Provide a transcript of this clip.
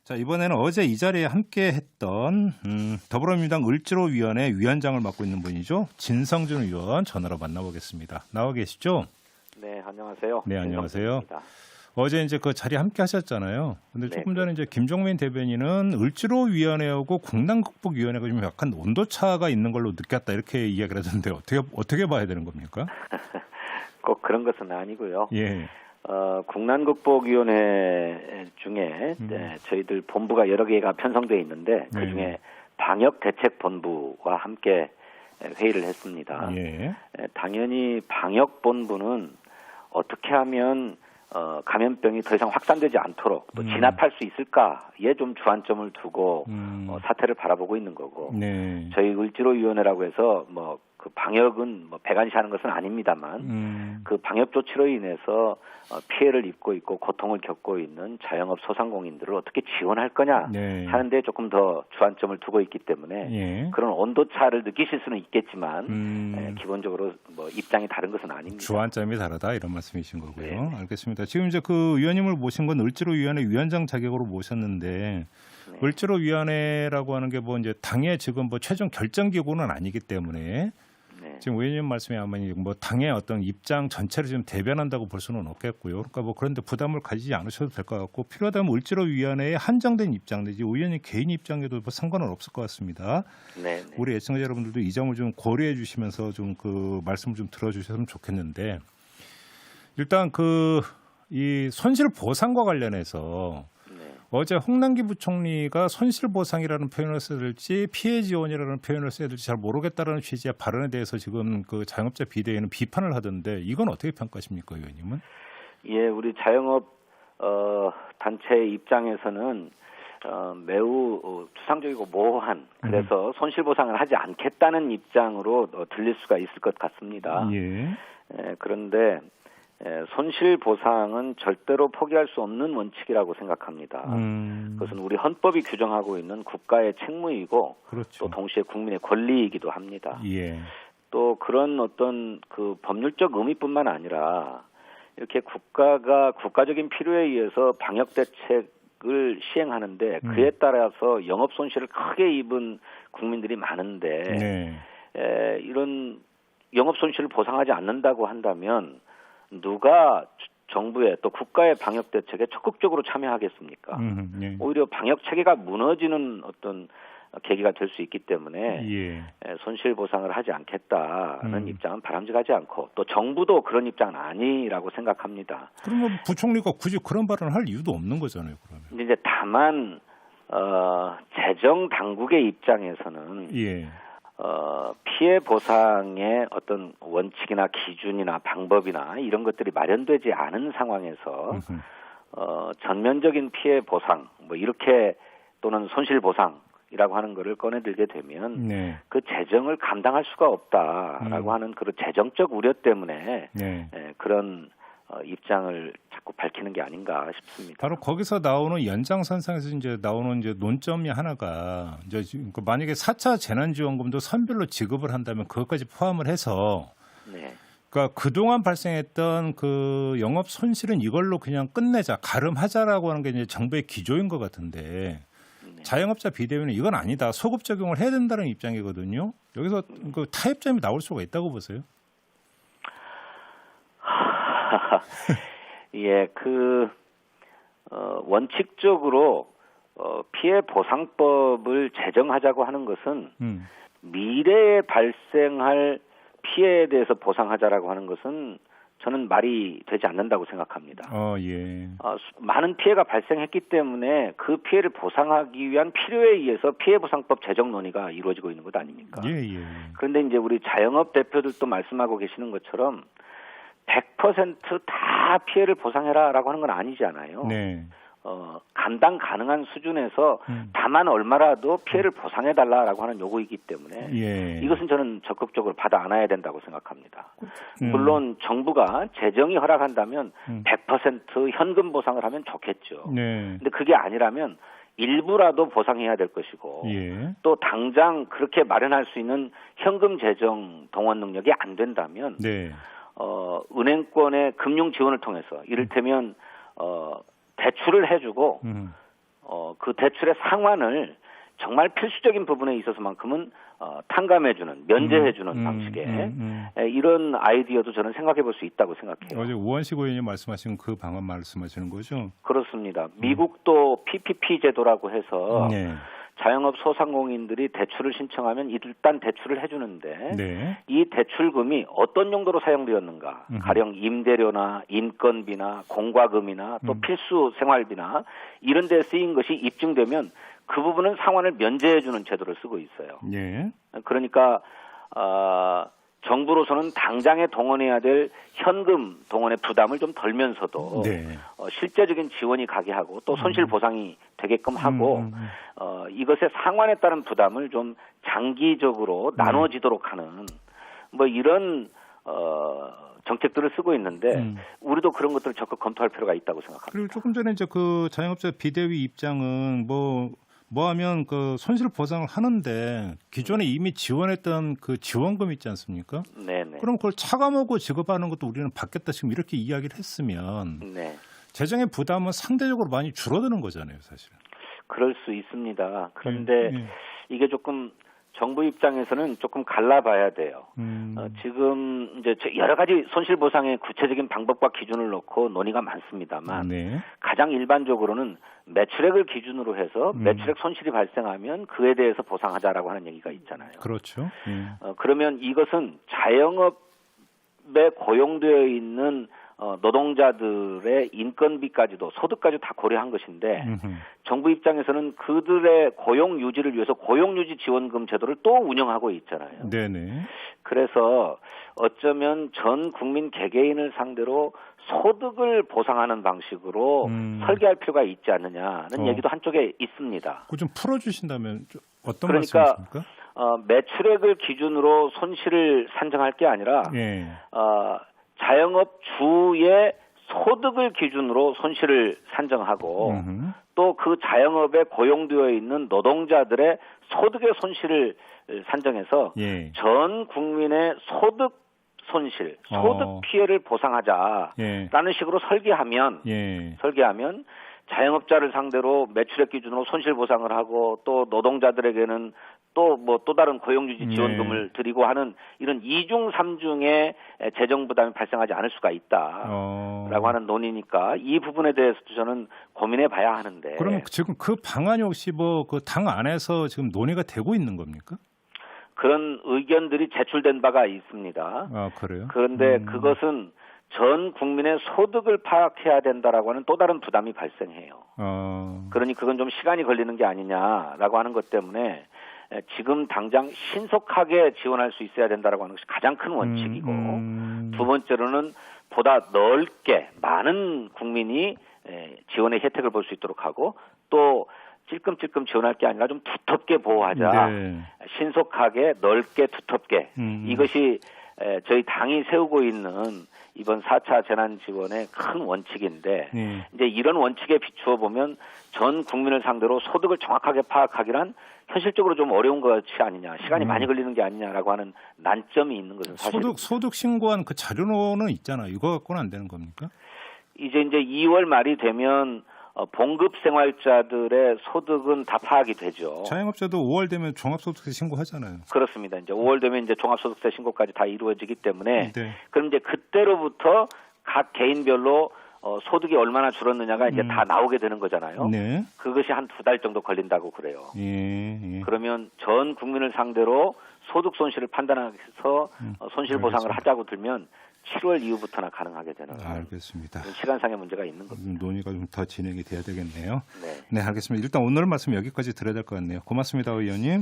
자, 이번에는 어제 이 자리에 함께 했던 더불어민주당 을지로위원회 위원장을 맡고 있는 분이죠. 진성준 의원 전화로 만나보겠습니다. 나와 계시죠? 네, 안녕하세요. 네, 안녕하세요. 진성준입니다. 어제 이제 그 자리에 함께 하셨잖아요. 근데 네, 조금 전에 이제 김종민 대변인은 을지로위원회하고 국난극복위원회가 좀 약간 온도차가 있는 걸로 느꼈다 이렇게 이야기를 하던데 어떻게 봐야 되는 겁니까? 꼭 그런 것은 아니고요. 예. 국난극복위원회 중에 저희들 본부가 여러 개가 편성되어 있는데 그 중에 방역대책본부와 함께 회의를 했습니다. 예. 당연히 방역본부는 어떻게 하면 감염병이 더 이상 확산되지 않도록 또 진압할 수 있을까에 좀 주안점을 두고 사태를 바라보고 있는 거고 네. 저희 을지로위원회라고 해서 그 방역은 배관시하는 것은 아닙니다만 그 방역 조치로 인해서 피해를 입고 있고 고통을 겪고 있는 자영업 소상공인들을 어떻게 지원할 거냐 네. 하는데 조금 더 주안점을 두고 있기 때문에 예. 그런 온도차를 느끼실 수는 있겠지만 기본적으로 입장이 다른 것은 아닙니다. 주안점이 다르다 이런 말씀이신 거고요. 네. 알겠습니다. 지금 이제 그 위원님을 모신 건 을지로위원회 위원장 자격으로 모셨는데 네. 을지로위원회라고 하는 게 뭐 이제 당의 지금 뭐 최종 결정 기구는 아니기 때문에 네. 지금 의원님 말씀에 아마 뭐 당의 어떤 입장 전체를 지금 대변한다고 볼 수는 없겠고요. 그러니까 뭐 그런데 부담을 가지지 않으셔도 될 것 같고 필요하다면 을지로위원회의 한정된 입장 내지 의원님 개인 입장에도 뭐 상관은 없을 것 같습니다. 네. 우리 애청자 여러분들도 이 점을 좀 고려해 주시면서 좀 그 말씀을 좀 들어주셨으면 좋겠는데 일단 이 손실 보상과 관련해서 어제 홍남기 부총리가 손실보상이라는 표현을 써야 될지 피해 지원이라는 표현을 써야 될지 잘 모르겠다라는 취지의 발언에 대해서 지금 그 자영업자 비대위는 비판을 하던데 이건 어떻게 평가하십니까, 의원님은? 예, 우리 자영업 단체 입장에서는 매우 추상적이고 모호한 그래서 손실보상을 하지 않겠다는 입장으로 들릴 수가 있을 것 같습니다. 예. 그런데 손실보상은 절대로 포기할 수 없는 원칙이라고 생각합니다. 그것은 우리 헌법이 규정하고 있는 국가의 책무이고 그렇죠. 또 동시에 국민의 권리이기도 합니다. 예. 또 그런 어떤 그 법률적 의미뿐만 아니라 이렇게 국가가 국가적인 필요에 의해서 방역 대책을 시행하는데 그에 따라서 영업 손실을 크게 입은 국민들이 많은데 이런 영업 손실을 보상하지 않는다고 한다면 누가 정부의 또 국가의 방역 대책에 적극적으로 참여하겠습니까? 예. 오히려 방역 체계가 무너지는 어떤 계기가 될 수 있기 때문에 손실 보상을 하지 않겠다는 입장은 바람직하지 않고 또 정부도 그런 입장은 아니라고 생각합니다. 그러면 부총리가 굳이 그런 발언을 할 이유도 없는 거잖아요. 그러면. 이제 다만 재정 당국의 입장에서는 피해 보상의 어떤 원칙이나 기준이나 방법이나 이런 것들이 마련되지 않은 상황에서 전면적인 피해 보상 이렇게 또는 손실 보상이라고 하는 것을 꺼내들게 되면 그 재정을 감당할 수가 없다라고 하는 그런 재정적 우려 때문에 그런 입장을 자꾸 밝히는 게 아닌가 싶습니다. 바로 거기서 나오는 연장선상에서 이제 나오는 이제 논점이 하나가 이제 만약에 4차 재난지원금도 선별로 지급을 한다면 그것까지 포함을 해서 그러니까 그동안 발생했던 그 영업 손실은 이걸로 그냥 끝내자, 가름하자라고 하는 게 이제 정부의 기조인 것 같은데 자영업자 비대위는 이건 아니다. 소급 적용을 해야 된다는 입장이거든요. 여기서 그 타협점이 나올 수가 있다고 보세요? 예, 원칙적으로 피해 보상법을 제정하자고 하는 것은 미래에 발생할 피해에 대해서 보상하자라고 하는 것은 저는 말이 되지 않는다고 생각합니다. 많은 피해가 발생했기 때문에 그 피해를 보상하기 위한 필요에 의해서 피해보상법 제정 논의가 이루어지고 있는 것 아닙니까? 그런데 이제 우리 자영업 대표들도 말씀하고 계시는 것처럼 100% 피해를 보상해라라고 하는 건 아니잖아요. 감당 가능한 수준에서 다만 얼마라도 피해를 보상해달라라고 하는 요구이기 때문에 이것은 저는 적극적으로 받아 안아야 된다고 생각합니다. 물론 정부가 재정이 허락한다면 100% 현금 보상을 하면 좋겠죠. 근데 그게 아니라면 일부라도 보상해야 될 것이고 또 당장 그렇게 마련할 수 있는 현금 재정 동원 능력이 안 된다면 은행권의 금융 지원을 통해서 이를테면 대출을 해주고 그 대출의 상환을 정말 필수적인 부분에 있어서만큼은 탕감해주는, 면제해주는 방식의 이런 아이디어도 저는 생각해볼 수 있다고 생각해요. 어제 우원식 의원님 말씀하신 그 방안 말씀하시는 거죠? 그렇습니다. 미국도 PPP 제도라고 해서 자영업 소상공인들이 대출을 신청하면 일단 대출을 해주는데 이 대출금이 어떤 용도로 사용되었는가, 가령 임대료나 인건비나 공과금이나 또 필수 생활비나 이런 데 쓰인 것이 입증되면 그 부분은 상환을 면제해주는 제도를 쓰고 있어요. 그러니까 정부로서는 당장에 동원해야 될 현금 동원의 부담을 좀 덜면서도 실제적인 지원이 가게 하고 또 손실 보상이 되게끔 하고 이것의 상환에 따른 부담을 좀 장기적으로 나눠지도록 하는 뭐 이런 정책들을 쓰고 있는데 우리도 그런 것들을 적극 검토할 필요가 있다고 생각합니다. 그리고 조금 전에 이제 그 자영업자 비대위 입장은 뭐 하면 그 손실 보상을 하는데 기존에 이미 지원했던 그 지원금 있지 않습니까? 네네. 그럼 그걸 차감하고 지급하는 것도 우리는 받겠다 지금 이렇게 이야기를 했으면 재정의 부담은 상대적으로 많이 줄어드는 거잖아요, 사실. 그럴 수 있습니다. 그런데 이게 조금 정부 입장에서는 조금 갈라봐야 돼요. 지금 이제 여러 가지 손실 보상의 구체적인 방법과 기준을 놓고 논의가 많습니다만 가장 일반적으로는 매출액을 기준으로 해서 매출액 손실이 발생하면 그에 대해서 보상하자라고 하는 얘기가 있잖아요. 그렇죠. 그러면 이것은 자영업에 고용되어 있는 노동자들의 인건비까지도 소득까지 다 고려한 것인데 정부 입장에서는 그들의 고용 유지를 위해서 고용유지 지원금 제도를 또 운영하고 있잖아요. 그래서 어쩌면 전 국민 개개인을 상대로 소득을 보상하는 방식으로 설계할 필요가 있지 않느냐는 얘기도 한쪽에 있습니다. 그거 좀 풀어주신다면 어떤 그러니까 말씀이십니까? 매출액을 기준으로 손실을 산정할 게 아니라 자영업 주의 소득을 기준으로 손실을 산정하고 또 그 자영업에 고용되어 있는 노동자들의 소득의 손실을 산정해서 전 국민의 소득 손실, 소득 피해를 보상하자라는 식으로 설계하면 자영업자를 상대로 매출액 기준으로 손실 보상을 하고 또 노동자들에게는 또 다른 고용유지 지원금을 드리고 하는 이런 이중 삼중의 재정 부담이 발생하지 않을 수가 있다라고 하는 논의니까 이 부분에 대해서도 저는 고민해 봐야 하는데. 그럼 지금 그 방안이 혹시 뭐 그 당 안에서 지금 논의가 되고 있는 겁니까? 그런 의견들이 제출된 바가 있습니다. 아, 그래요? 그런데 그것은 전 국민의 소득을 파악해야 된다라고 하는 또 다른 부담이 발생해요. 그러니 그건 좀 시간이 걸리는 게 아니냐라고 하는 것 때문에 지금 당장 신속하게 지원할 수 있어야 된다라고 하는 것이 가장 큰 원칙이고 두 번째로는 보다 넓게 많은 국민이 지원의 혜택을 볼 수 있도록 하고 또 찔끔찔끔 지원할 게 아니라 좀 두텁게 보호하자. 신속하게 넓게 두텁게 이것이 저희 당이 세우고 있는 이번 4차 재난지원의 큰 원칙인데 이제 이런 원칙에 비추어 보면 전 국민을 상대로 소득을 정확하게 파악하기란 현실적으로 좀 어려운 것이 아니냐, 시간이 많이 걸리는 게 아니냐라고 하는 난점이 있는 것은 사실입니다. 소득 신고한 그 자료는 있잖아요. 이거 갖고는 안 되는 겁니까? 이제 2월 말이 되면 봉급 생활자들의 소득은 다 파악이 되죠. 자영업자도 5월 되면 종합소득세 신고하잖아요. 그렇습니다. 이제 5월 되면 이제 종합소득세 신고까지 다 이루어지기 때문에 그럼 이제 그때로부터 각 개인별로 소득이 얼마나 줄었느냐가 이제 다 나오게 되는 거잖아요. 그것이 한 2달 정도 걸린다고 그래요. 그러면 전 국민을 상대로 소득 손실을 판단해서 손실 보상을 하자고 들면 7월 이후부터나 가능하게 되는. 알겠습니다. 시간상의 문제가 있는 겁니다. 논의가 좀 더 진행이 돼야 되겠네요. 네, 알겠습니다. 일단 오늘 말씀 여기까지 드려야 될 것 같네요. 고맙습니다, 의원님.